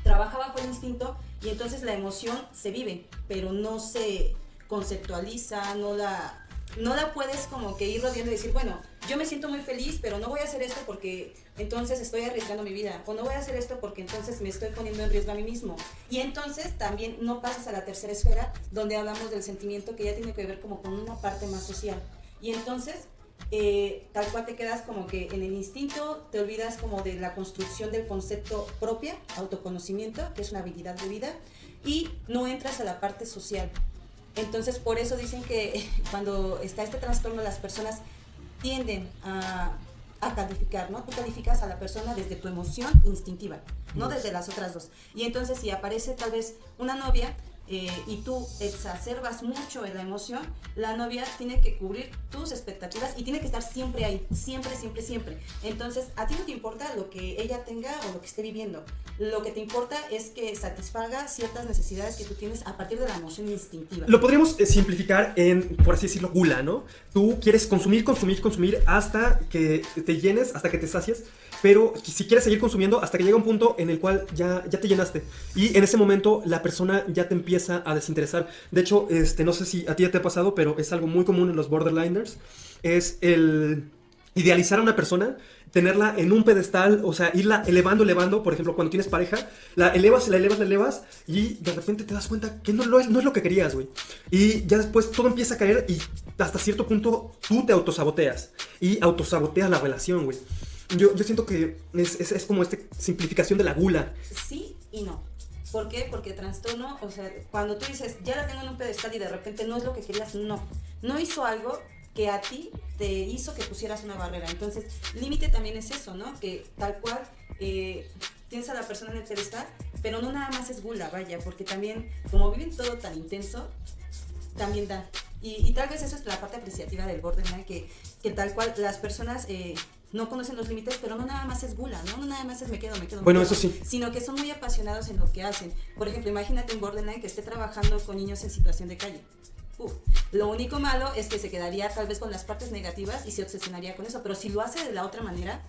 trabaja bajo el instinto, y entonces la emoción se vive, pero no se conceptualiza, no la puedes como que ir rodeando y decir, bueno, yo me siento muy feliz, pero no voy a hacer esto porque entonces estoy arriesgando mi vida, o no voy a hacer esto porque entonces me estoy poniendo en riesgo a mí mismo. Y entonces también no pasas a la tercera esfera, donde hablamos del sentimiento, que ya tiene que ver como con una parte más social. Y entonces, tal cual te quedas como que en el instinto, te olvidas como de la construcción del concepto propia, autoconocimiento, que es una habilidad de vida, y no entras a la parte social. Entonces, por eso dicen que cuando está este trastorno, las personas tienden a calificar, ¿no? Tú calificas a la persona desde tu emoción instintiva, no desde las otras dos. Y entonces, si aparece tal vez una novia y tú exacerbas mucho en la emoción, la novia tiene que cubrir tus expectativas y tiene que estar siempre ahí, siempre, siempre, siempre. Entonces, a ti no te importa lo que ella tenga o lo que esté viviendo. Lo que te importa es que satisfaga ciertas necesidades que tú tienes a partir de la emoción instintiva. Lo podríamos simplificar en, por así decirlo, gula, ¿no? Tú quieres consumir hasta que te llenes, hasta que te sacies, pero si quieres seguir consumiendo hasta que llega un punto en el cual ya te llenaste. Y en ese momento la persona ya te empieza a desinteresar. De hecho, no sé si a ti ya te ha pasado, pero es algo muy común en los borderliners. Es el idealizar a una persona, tenerla en un pedestal, o sea, irla elevando. Por ejemplo, cuando tienes pareja, la elevas, y de repente te das cuenta que no es lo que querías, güey. Y ya después todo empieza a caer y hasta cierto punto tú te autosaboteas. Y autosaboteas la relación, güey. Yo siento que es como esta simplificación de la gula. Sí y no. ¿Por qué? Porque trastorno, o sea, cuando tú dices, ya la tengo en un pedestal y de repente no es lo que querías, no hizo algo que a ti te hizo que pusieras una barrera. Entonces, límite también es eso, ¿no? Que tal cual tienes a la persona en el pedestal, pero no nada más es gula, vaya, porque también, como viven todo tan intenso, también dan. Y tal vez eso es la parte apreciativa del borderline, que tal cual las personas no conocen los límites, pero no nada más es gula, no nada más es me quedo. Bueno, eso sí. Sino que son muy apasionados en lo que hacen. Por ejemplo, imagínate un borderline que esté trabajando con niños en situación de calle. Lo único malo es que se quedaría tal vez con las partes negativas y se obsesionaría con eso, pero si lo hace de la otra manera,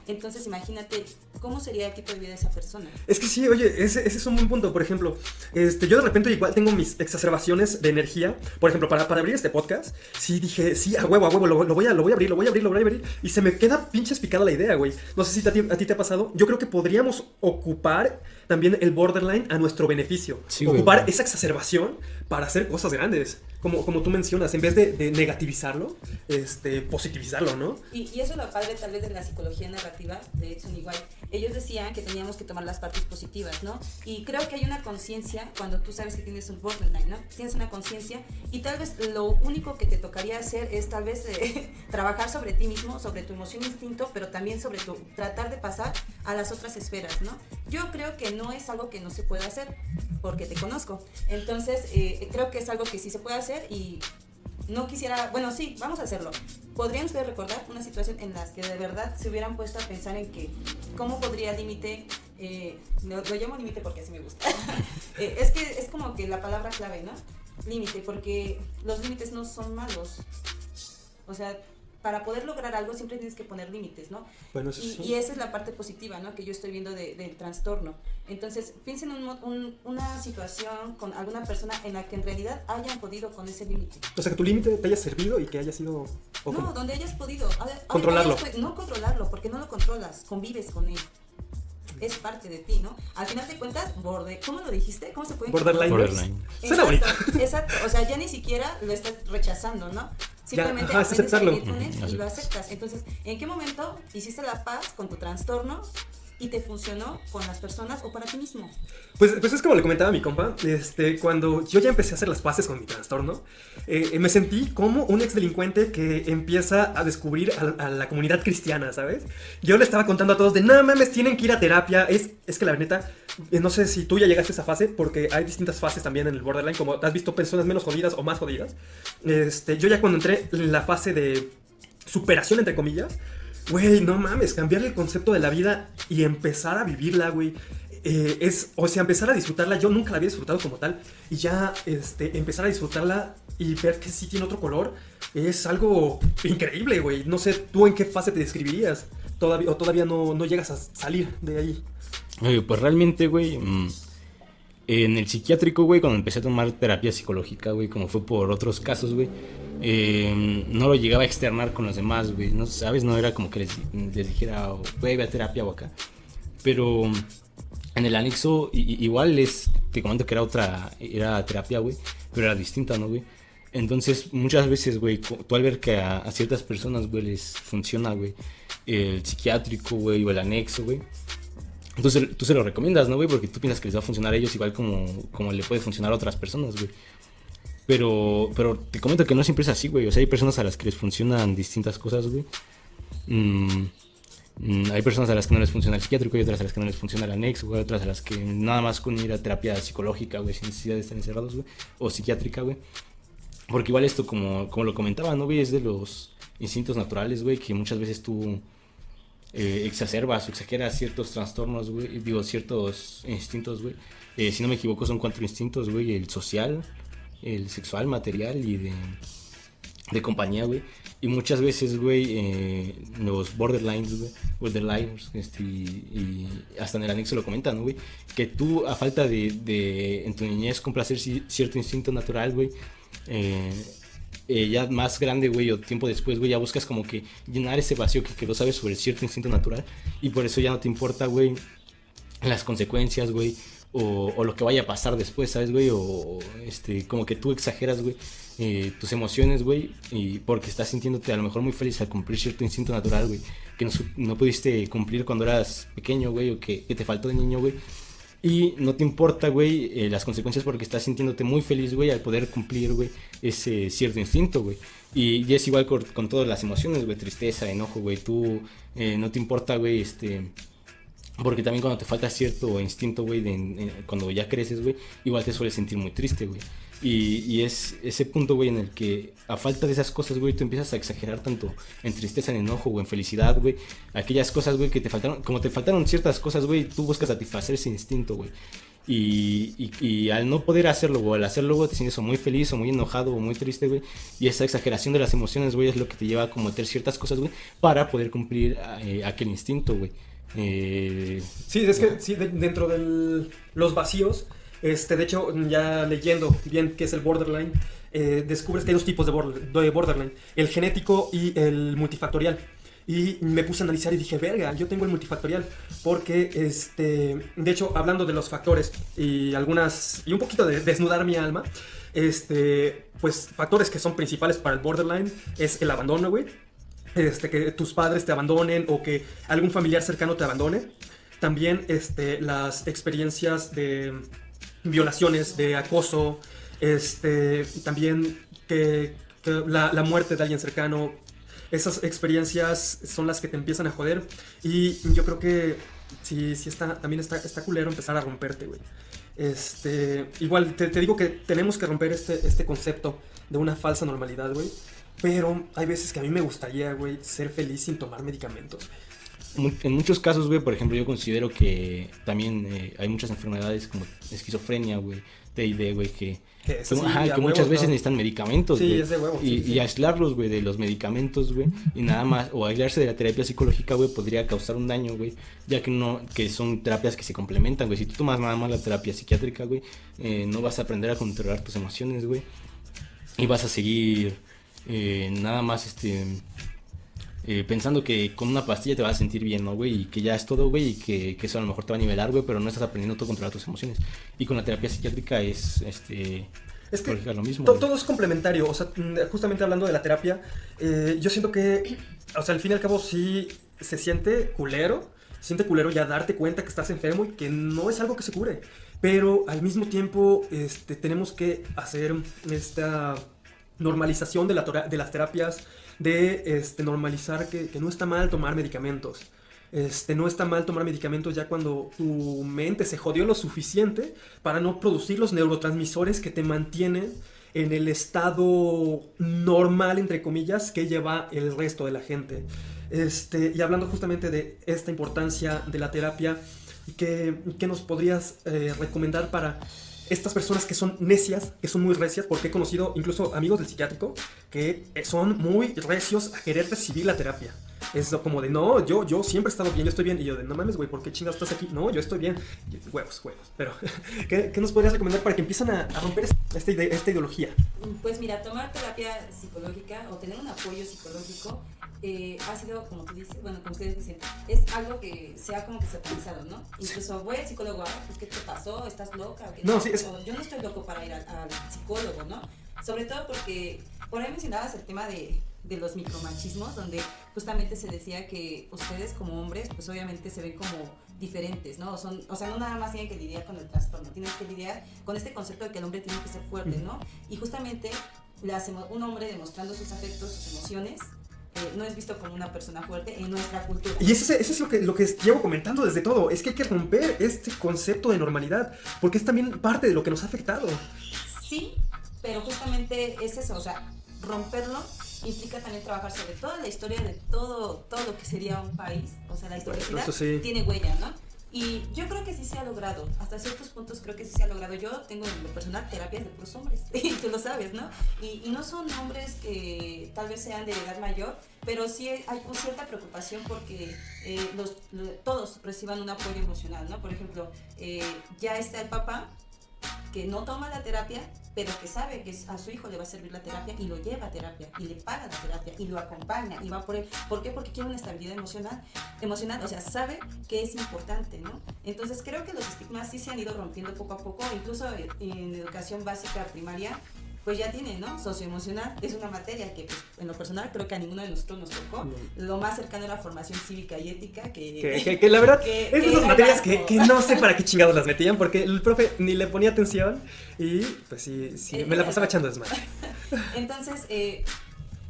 entonces imagínate cómo sería el tipo de vida de esa persona. Es que sí, oye, ese es un buen punto. Por ejemplo, yo de repente igual tengo mis exacerbaciones de energía. Por ejemplo, para abrir este podcast, sí dije, sí, a huevo, lo voy a abrir. Y se me queda pinches picada la idea, güey. No sé si a ti te ha pasado. Yo creo que podríamos ocupar también el borderline a nuestro beneficio. Sí, ocupar esa exacerbación para hacer cosas grandes. Como tú mencionas, en vez de negativizarlo, positivizarlo, ¿no? Y eso es lo padre tal vez de la psicología narrativa de Edson y White. Ellos decían que teníamos que tomar las partes positivas, ¿no? Y creo que hay una conciencia cuando tú sabes que tienes un borderline, ¿no? Tienes una conciencia y tal vez lo único que te tocaría hacer es tal vez trabajar sobre ti mismo, sobre tu emoción instinto, pero también sobre tratar de pasar a las otras esferas, ¿no? Yo creo que no es algo que no se pueda hacer, porque te conozco. Entonces, creo que es algo que sí se puede hacer y no quisiera, bueno, sí, vamos a hacerlo. ¿Podrían ustedes recordar una situación en la que de verdad se hubieran puesto a pensar en que cómo podría el límite, lo llamo límite porque así me gusta, es que es como que la palabra clave, ¿no? Límite, porque los límites no son malos, o sea, para poder lograr algo siempre tienes que poner límites, ¿no? Bueno, eso sí. Y esa es la parte positiva, ¿no? Que yo estoy viendo del trastorno. Entonces, piensen en una situación con alguna persona en la que en realidad hayan podido con ese límite. O sea, que tu límite te haya servido y que haya sido... No, donde hayas podido. Controlarlo. No controlarlo, porque no lo controlas, convives con él. Es parte de ti, ¿no? Al final de cuentas, ¿cómo lo dijiste? ¿Cómo se puede Borderline. Suena bonito. Exacto, o sea, ya ni siquiera lo estás rechazando, ¿no? Simplemente ya, aprendes a aceptarlo. vivir con él y lo aceptas. Entonces, ¿en qué momento hiciste la paz con tu trastorno y te funcionó con las personas o para ti mismo? Pues es como le comentaba a mi compa, cuando yo ya empecé a hacer las paces con mi trastorno, me sentí como un ex delincuente que empieza a descubrir a la comunidad cristiana, ¿sabes? Yo le estaba contando a todos de, no mames, tienen que ir a terapia. Es que la neta, no sé si tú ya llegaste a esa fase, porque hay distintas fases también en el borderline, como has visto personas menos jodidas o más jodidas. Yo ya cuando entré en la fase de superación, entre comillas, güey, no mames, cambiar el concepto de la vida y empezar a vivirla, güey. Empezar a disfrutarla. Yo nunca la había disfrutado como tal. Y ya empezar a disfrutarla y ver que sí tiene otro color es algo increíble, güey. No sé, ¿tú en qué fase te describirías? ¿Todavía no llegas a salir de ahí? Pues realmente, güey, en el psiquiátrico, güey, cuando empecé a tomar terapia psicológica, güey, como fue por otros casos, güey, no lo llegaba a externar con los demás, güey, ¿no? ¿Sabes? No era como que les dijera, güey, ve a terapia o acá. Pero en el anexo, igual te comento que era terapia, güey, pero era distinta, ¿no, güey? Entonces, muchas veces, güey, tú al ver que a ciertas personas, güey, les funciona, güey, el psiquiátrico, güey, o el anexo, güey, entonces tú se lo recomiendas, ¿no, güey? Porque tú piensas que les va a funcionar a ellos igual como le puede funcionar a otras personas, güey. Pero te comento que no siempre es así, güey. O sea, hay personas a las que les funcionan distintas cosas, güey. Hay personas a las que no les funciona el psiquiátrico y otras a las que no les funciona el anexo, güey. Otras a las que nada más con ir a terapia psicológica, güey, sin necesidad de estar encerrados, güey. O psiquiátrica, güey. Porque igual esto, como lo comentaba, ¿no, güey? Es de los instintos naturales, güey, que muchas veces tú exacerbas o exageras ciertos trastornos, güey. Digo, ciertos instintos, güey. Si no me equivoco, son 4 instintos, güey. El social, el sexual, material y de compañía, güey. Y muchas veces, güey, los borderliners, y hasta en el anexo lo comentan, ¿no, güey? Que tú, a falta de en tu niñez complacer cierto instinto natural, güey, ya más grande, güey, o tiempo después, güey, ya buscas como que llenar ese vacío que quedó, ¿sabes? Sobre cierto instinto natural. Y por eso ya no te importa, güey, las consecuencias, güey, o lo que vaya a pasar después, ¿sabes, güey? O como que tú exageras, güey, tus emociones, güey, y porque estás sintiéndote a lo mejor muy feliz al cumplir cierto instinto natural, güey, que no pudiste cumplir cuando eras pequeño, güey, o que te faltó de niño, güey. Y no te importa, güey, las consecuencias porque estás sintiéndote muy feliz, güey, al poder cumplir, güey, ese cierto instinto, güey. Y es igual con todas las emociones, güey, tristeza, enojo, güey. Tú no te importa, güey, porque también cuando te falta cierto instinto, güey, cuando ya creces, güey, igual te sueles sentir muy triste, güey. Y es ese punto, güey, en el que a falta de esas cosas, güey, tú empiezas a exagerar tanto en tristeza, en enojo o en felicidad, güey. Aquellas cosas, güey, que te faltaron, como te faltaron ciertas cosas, güey, tú buscas satisfacer ese instinto, güey. Y al no poder hacerlo, güey, al hacerlo, güey, te sientes o muy feliz o muy enojado o muy triste, güey. Y esa exageración de las emociones, güey, es lo que te lleva a cometer ciertas cosas, güey, para poder cumplir aquel instinto, güey. Sí, es que sí, dentro de los vacíos, de hecho, ya leyendo bien qué es el borderline, descubres que hay 2 tipos de borderline, el genético y el multifactorial. Y me puse a analizar y dije, verga, yo tengo el multifactorial, porque, de hecho, hablando de los factores y un poquito de desnudar mi alma, pues factores que son principales para el borderline es el abandono, güey. Que tus padres te abandonen o que algún familiar cercano te abandone. También las experiencias de violaciones, de acoso, también que la muerte de alguien cercano. Esas experiencias son las que te empiezan a joder. Y yo creo que sí también está culero empezar a romperte, güey. Igual te digo que tenemos que romper este concepto de una falsa normalidad, güey. Pero hay veces que a mí me gustaría, güey, ser feliz sin tomar medicamentos. En muchos casos, güey, por ejemplo, yo considero que también hay muchas enfermedades como esquizofrenia, güey, TID, güey, que muchas veces necesitan medicamentos, güey. Sí, es de huevo. Y aislarlos, güey, de los medicamentos, güey, y nada más, o aislarse de la terapia psicológica, güey, podría causar un daño, güey, ya que son terapias que se complementan, güey. Si tú tomas nada más la terapia psiquiátrica, güey, no vas a aprender a controlar tus emociones, güey, y vas a seguir nada más, pensando que con una pastilla te vas a sentir bien, ¿no, güey? Y que ya es todo, güey, y que eso a lo mejor te va a nivelar, güey, pero no estás aprendiendo a controlar tus emociones. Y con la terapia psiquiátrica es que lo mismo. Todo es complementario, o sea, justamente hablando de la terapia, yo siento que, o sea, al fin y al cabo sí se siente culero ya darte cuenta que estás enfermo y que no es algo que se cure, pero al mismo tiempo tenemos que hacer esta normalización de las terapias, de normalizar que no está mal tomar medicamentos. No está mal tomar medicamentos ya cuando tu mente se jodió lo suficiente para no producir los neurotransmisores que te mantienen en el estado normal, entre comillas, que lleva el resto de la gente. Y hablando justamente de esta importancia de la terapia, ¿qué nos podrías recomendar para estas personas que son necias, que son muy recias? Porque he conocido incluso amigos del psiquiátrico que son muy recios a querer recibir la terapia. Es como de, no, yo siempre he estado bien, yo estoy bien. Y yo de, no mames, güey, ¿por qué chingados estás aquí? No, yo estoy bien. Y, huevos. Pero, ¿qué nos podrías recomendar para que empiecen a romper esta ideología? Pues mira, tomar terapia psicológica o tener un apoyo psicológico ha sido, como tú dices, bueno, como ustedes dicen, es algo que se ha como que satanizado, ¿no? Incluso voy al psicólogo, pues ¿qué te pasó? ¿Estás loca? ¿O qué? No, sí, yo no estoy loco para ir al psicólogo, ¿no? Sobre todo porque, por ahí mencionabas el tema de los micromachismos, donde justamente se decía que ustedes como hombres, pues obviamente se ven como diferentes, ¿no? O sea, no nada más tienen que lidiar con el trastorno, tienen que lidiar con este concepto de que el hombre tiene que ser fuerte, ¿no? Y justamente un hombre demostrando sus afectos, sus emociones, no es visto como una persona fuerte en nuestra cultura. Y eso es lo que llevo comentando desde todo, es que hay que romper este concepto de normalidad, porque es también parte de lo que nos ha afectado. Sí, pero justamente es eso, o sea, romperlo implica también trabajar sobre toda la historia de todo lo que sería un país, o sea, la historicidad tiene huella, ¿no? Y yo creo que sí se ha logrado, hasta ciertos puntos creo que sí se ha logrado. Yo tengo en lo personal terapias de puros hombres, y tú lo sabes, ¿no? Y no son hombres que tal vez sean de edad mayor, pero sí hay cierta preocupación porque todos reciban un apoyo emocional, ¿no? Por ejemplo, ya está el papá que no toma la terapia, pero que sabe que a su hijo le va a servir la terapia y lo lleva a terapia y le paga la terapia y lo acompaña y va por él. ¿Por qué? Porque quiere una estabilidad emocional, o sea, sabe que es importante, ¿no? Entonces creo que los estigmas sí se han ido rompiendo poco a poco, incluso en educación básica primaria, pues ya tiene, ¿no? Socioemocional es una materia que, pues, en lo personal creo que a ninguno de nosotros nos tocó. Lo más cercano era formación cívica y ética, que la verdad es de esas materias que no sé para qué chingados las metían, porque el profe ni le ponía atención y pues sí me la pasaba echando desmadre. Entonces,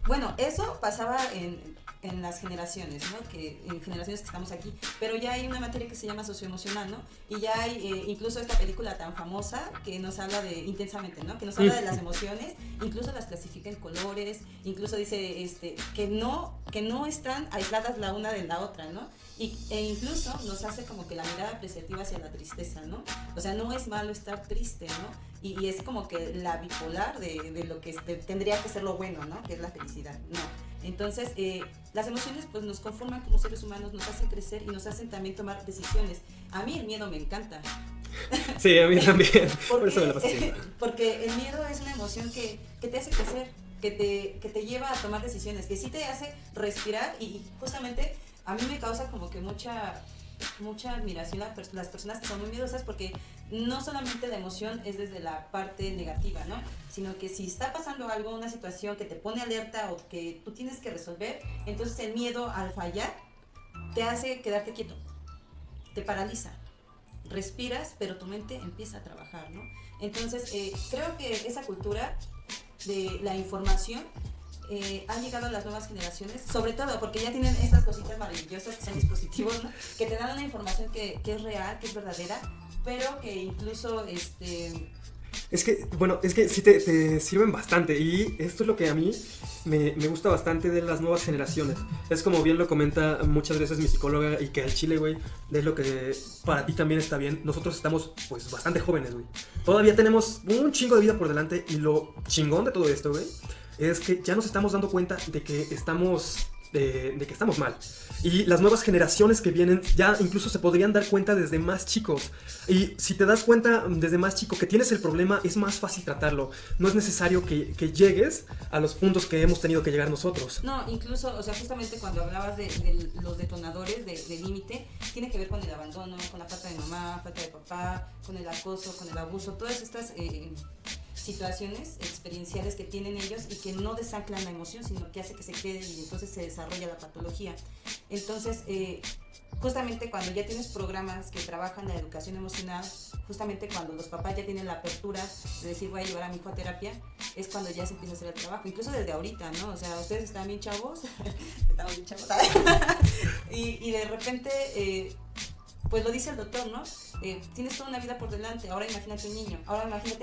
bueno, eso pasaba en las generaciones, ¿no? En generaciones que estamos aquí, pero ya hay una materia que se llama socioemocional, ¿no? Y ya hay incluso esta película tan famosa que nos habla de Intensamente, ¿no? Que nos habla de las emociones, incluso las clasifica en colores, incluso dice que no están aisladas la una de la otra, ¿no? E incluso nos hace como que la mirada apreciativa hacia la tristeza, ¿no? O sea, no es malo estar triste, ¿no? Y es como que la bipolar de lo que tendría que ser lo bueno, ¿no? Que es la felicidad, ¿no? Entonces, las emociones pues nos conforman como seres humanos, nos hacen crecer y nos hacen también tomar decisiones. A mí el miedo me encanta. Sí, a mí también. Por eso me la paso haciendo. Porque el miedo es una emoción que te hace crecer, que te lleva a tomar decisiones, que sí te hace respirar y justamente a mí me causa como que mucha admiración a las personas que son muy miedosas, porque no solamente la emoción es desde la parte negativa, ¿no? Sino que si está pasando algo, una situación que te pone alerta o que tú tienes que resolver, entonces el miedo al fallar te hace quedarte quieto, te paraliza, respiras, pero tu mente empieza a trabajar, ¿no? Entonces creo que esa cultura de la información han llegado a las nuevas generaciones, sobre todo porque ya tienen estas cositas maravillosas que son dispositivos, ¿no? Que te dan una información que es real, que es verdadera, pero que incluso Es que sí te sirven bastante, y esto es lo que a mí me gusta bastante de las nuevas generaciones. Es como bien lo comenta muchas veces mi psicóloga, y que al chile, güey, es lo que para ti también está bien. Nosotros estamos, pues, bastante jóvenes, güey. Todavía tenemos un chingo de vida por delante, y lo chingón de todo esto, güey, es que ya nos estamos dando cuenta de que estamos mal. Y las nuevas generaciones que vienen ya incluso se podrían dar cuenta desde más chicos. Y si te das cuenta desde más chico que tienes el problema, es más fácil tratarlo. No es necesario que llegues a los puntos que hemos tenido que llegar nosotros. No, incluso, o sea, justamente cuando hablabas de los detonadores de límite, tiene que ver con el abandono, con la falta de mamá, falta de papá, con el acoso, con el abuso, todas estas situaciones experienciales que tienen ellos y que no desanclan la emoción, sino que hace que se quede, y entonces se desarrolla la patología. Entonces, justamente cuando ya tienes programas que trabajan la educación emocional, justamente cuando los papás ya tienen la apertura de decir voy a llevar a mi hijo a terapia, es cuando ya se empieza a hacer el trabajo, incluso desde ahorita, ¿no? O sea, ustedes están bien chavos, estamos bien chavos, y de repente, pues lo dice el doctor, ¿no? Tienes toda una vida por delante, ahora imagínate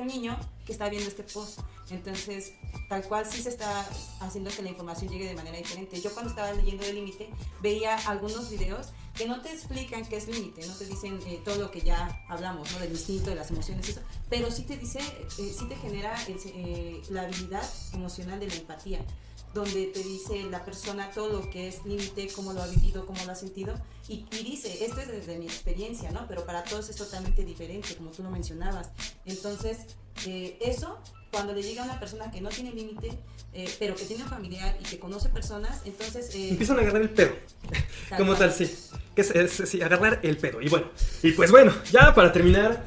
un niño que está viendo este post. Entonces, tal cual sí se está haciendo que la información llegue de manera diferente. Yo cuando estaba leyendo el límite, veía algunos videos que no te explican qué es límite, no te dicen todo lo que ya hablamos, ¿no? Del instinto, de las emociones, eso, pero sí te dice, sí te genera la habilidad emocional de la empatía, donde te dice la persona todo lo que es límite, cómo lo ha vivido, cómo lo ha sentido, y dice, esto es desde mi experiencia, ¿no? Pero para todos es totalmente diferente, como tú lo mencionabas. Entonces, eso, cuando le llega a una persona que no tiene límite, pero que tiene un familiar y que conoce personas, entonces... empiezan a agarrar el pedo, como tal, sí. Sí, agarrar el pedo. Y pues bueno, ya para terminar,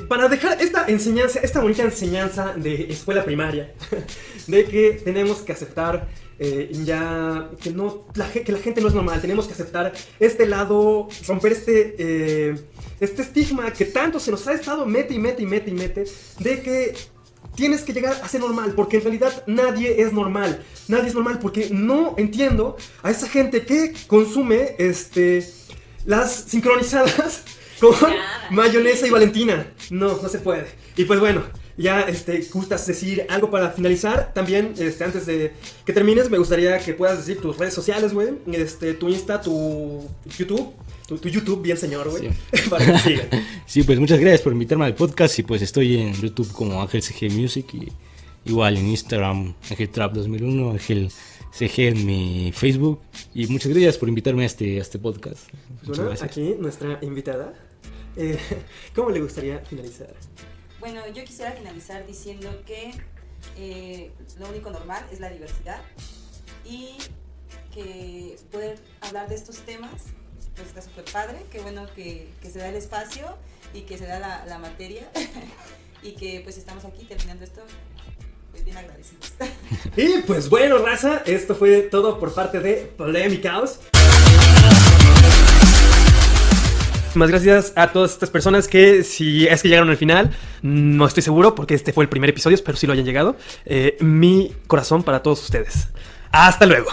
para dejar esta enseñanza, esta bonita enseñanza de escuela primaria, de que tenemos que aceptar ya que la gente no es normal, tenemos que aceptar este lado, romper este estigma que tanto se nos ha estado mete, de que tienes que llegar a ser normal, porque en realidad nadie es normal, porque no entiendo a esa gente que consume las sincronizadas con mayonesa y Valentina. No se puede. Y pues bueno, ya gustas decir algo para finalizar. También antes de que termines, me gustaría que puedas decir tus redes sociales, güey, tu Insta, tu YouTube. Tu YouTube, bien señor, güey, sí. Para que sigan. Sí, pues muchas gracias por invitarme al podcast, y pues estoy en YouTube como Ángel CG Music, y igual en Instagram Ángel Trap 2001, Ángel CG en mi Facebook, y muchas gracias por invitarme a este podcast. Pues bueno, aquí nuestra invitada, ¿cómo le gustaría finalizar? Bueno, yo quisiera finalizar diciendo que lo único normal es la diversidad, y que poder hablar de estos temas pues está súper padre. Qué bueno que se da el espacio y que se da la materia y que pues estamos aquí terminando esto pues bien agradecidos. Y pues bueno, raza, esto fue todo por parte de Polémicaos. Más gracias a todas estas personas que, si es que llegaron al final, no estoy seguro porque este fue el primer episodio, espero sí lo hayan llegado. Mi corazón para todos ustedes. Hasta luego.